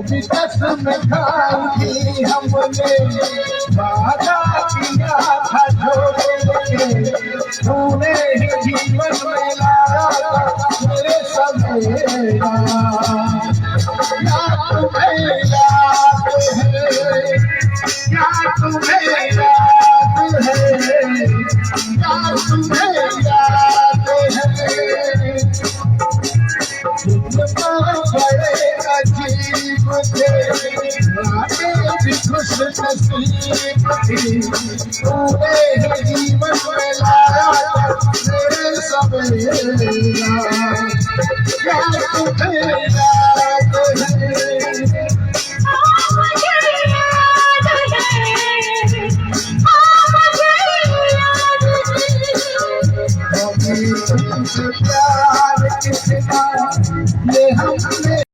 भी कसम खाई थी हमने, वादा किया था छोड़ेंगे, तूने ही जीवन में लाया था मेरे सवेरा। क्या तुम्हें याद है, क्या तुम्हें याद है, क्या तुम्हें याद है, बड़े अजीब थे, रातें भी खुश नसीब थी, तूने ही जीवन में लाया मेरे सवेरा। क्या तुम्हें याद